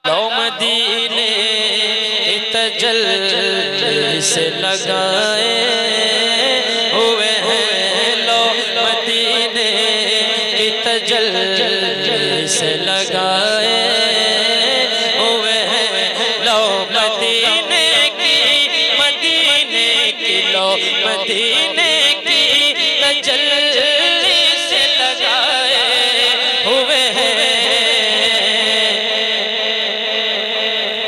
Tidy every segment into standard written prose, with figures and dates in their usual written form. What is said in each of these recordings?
लो मदीने तजल्ली से लगाए हुए हैं, लो मदीने की तजल्ली से लगाए हुए हैं, लो मदीने की लो मदीने की तजल्ली से लगाए हुए हैं।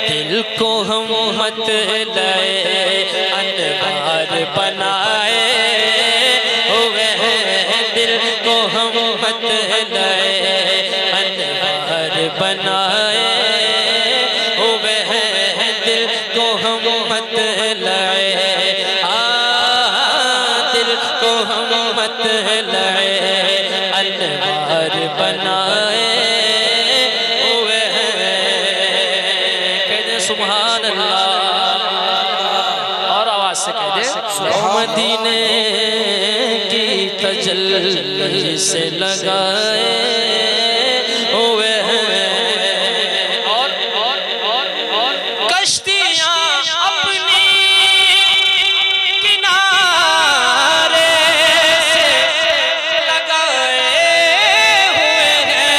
दिल को हम मत लाए अनवार बनाए हुए हैं, दिल को हम मत लाए अनवार बनाए हुए हैं, दिल को हम मत लाए दिल को हम मत लाए अनवार बनाए हुए हैं। कहते सुभान अल्लाह, और आवाज से कह दे मदीने की तजल्ली से लगाए हुए हैं। और कश्तियां अपनी किनारे से लगाए हुए हैं,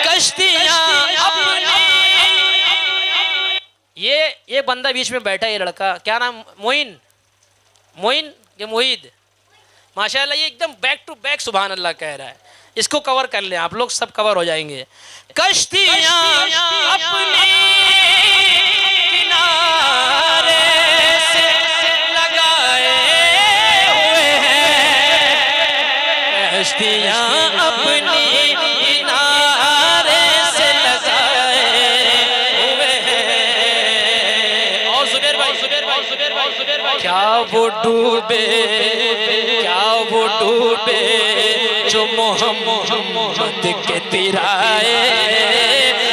कश्तियां अपनी। ये बंदा बीच में बैठा है, ये लड़का, क्या नाम? मोइन के मोहिद, माशाल्लाह, ये एकदम बैक टू बैक सुभान अल्लाह कह रहा है। इसको कवर कर ले आप लोग, सब कवर हो जाएंगे। कश्तियां अपनी किनारे से लगाए हुए हैं, कश्तियां अपनी किनारे से लगाए हुए हैं। और जुबैर भाई क्या वो डूबे जो मोहम्मद के तिराए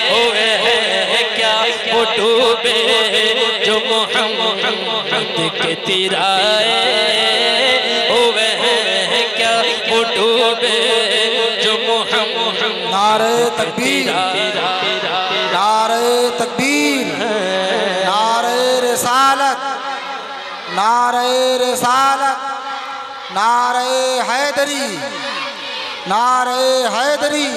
हुए हैं, क्या वो डूबे जो मोहम्मद के तिराए हुए हैं, क्या वो डूबे जो मोहम्मद। नारे तकबीर, नारे तकबीर, नारे रिसालत, नारे रिसालत, नारे हैदरी, नारे हैदरी,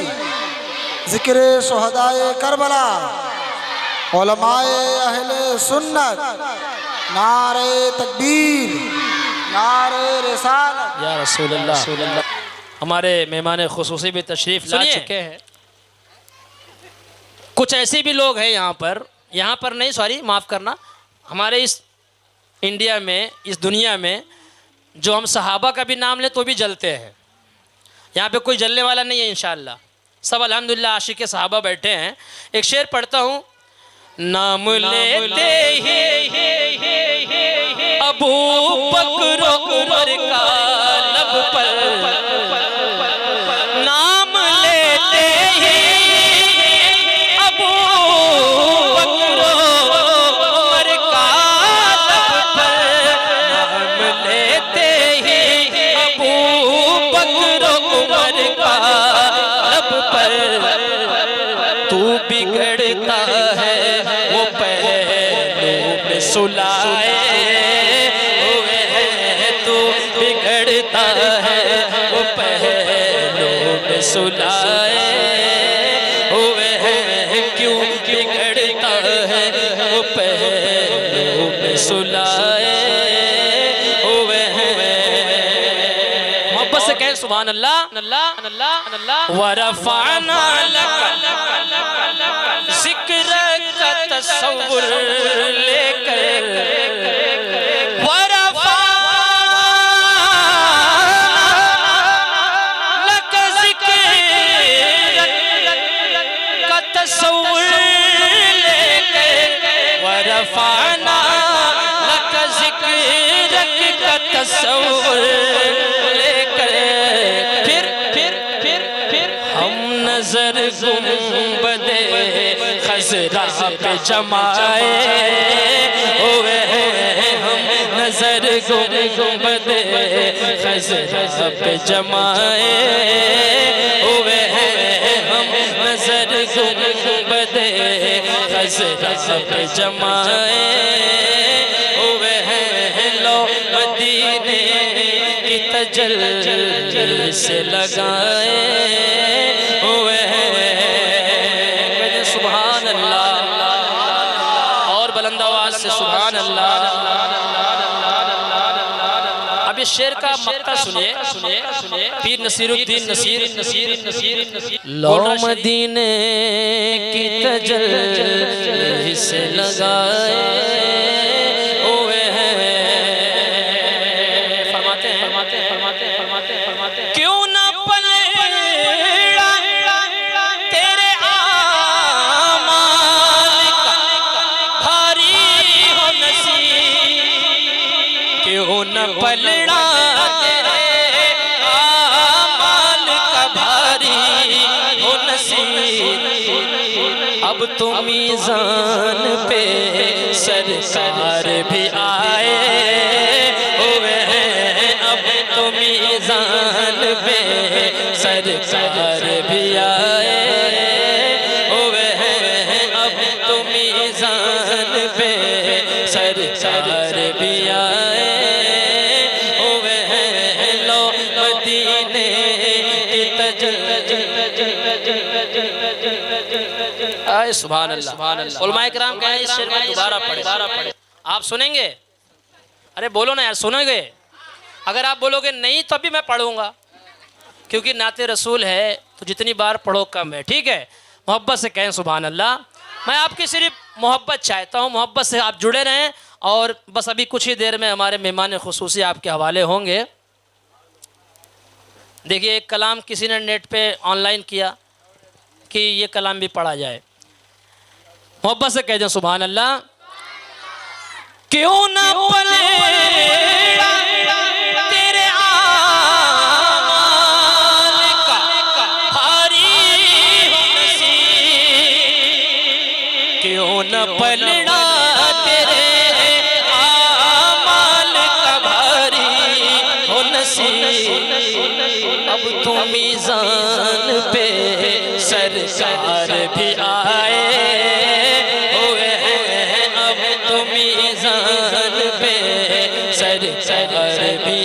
जिक्र शुहदाए करबला, उलमाए अहले सुन्नत, नारे तकबीर, नारे रिसालत। या रसूलल्लाह। हमारे मेहमान खुसूसी भी तशरीफ ला चुके हैं। कुछ ऐसे भी लोग हैं यहाँ पर नहीं, सॉरी माफ़ करना, हमारे इस इंडिया में, इस दुनिया में, जो हम सहाबा का भी नाम ले तो भी जलते हैं। यहाँ पे कोई जलने वाला नहीं है इंशाअल्लाह, सब अल्हम्दुलिल्लाह आशिक के सहाबा बैठे हैं। एक शेर पढ़ता हूँ। नाम लेते ही अबू बकर उमर का लब पर, नाम लेते ही अबू बकर उमर का लब पर, नाम लेते ही अबू बकर उमर का लब पर, तू बिगड़ता है वो पहलू में सुलाए हुए हैं, तू बिगड़ता है वो पहलू में सुलाए हुए हैं, क्यों बिगड़ता है वो पहलू में सुलाए हुए हैं। मोहब्बत से कहें सुभान अल्लाह। वरफ़अना लका ज़िक्र का तसव्वुर लेकर, वरफ़अना लका ज़िक्र का तसव्वुर लेकर, वरफ़अना लका ज़िक्र का तसव्वुर लेकर, फिर हम नजर गुंबदे खज़रा पे जमाए हुए हैं, हम नजर गुंबदे खज़रा पे जमाए हुए हैं, हम नजर गुंबदे खज़रा पे जमाए हुए हैं लो मदीने की तजल्ली से लगाए हुए हैं। सुभान अल्लाह, और बुलंद आवाज से सुभान अल्लाह। अब इस शेर का मक्ता सुनिए, पीर नसीरुद्दीन नसीर लो मदीने की तजल्ली से लगाए हुए हैं। फरमाते हैं क्यों ना पलड़ा तेरे आमाल का भारी हो नसीब, क्यों न पलड़ा तेरे आमाल का भारी हो नसीब। अब तो मीज़ान पे सरकार भी आए हुए हैं, अब तो मीज़ान पे सरकार भी आए हुए हैं, अब तो मीज़ान पे सरकार भी आए हुए हैं लो मदीने की तजल्ली। आए सुभान अल्लाह। उलमाए किराम कहे इस शेर को दोबारा पढ़े। आप सुनेंगे? अरे बोलो ना यार, सुनोगे? अगर आप बोलोगे नहीं तो भी मैं पढ़ूंगा, क्योंकि नाते रसूल है तो जितनी बार पढ़ो कम है। ठीक है, मोहब्बत से कहें सुभान अल्लाह। मैं आपकी सिर्फ मोहब्बत चाहता हूँ, मोहब्बत से आप जुड़े रहें। और बस अभी कुछ ही देर में हमारे मेहमान खुसूसी आपके हवाले होंगे। देखिए, एक कलाम किसी ने नेट पे ऑनलाइन किया कि ये कलाम भी पढ़ा जाए। मोहब्बत से कह दें सुभान अल्लाह। क्यों ना पलड़ा तेरे आमाल का भारी हो नसीब, क्यों न पलड़ा तेरे आमाल का भारी हो नसीब। अब तो मीज़ान पे सरकार भी आए हुए हैं, अब तो मीज़ान पे सरकार भी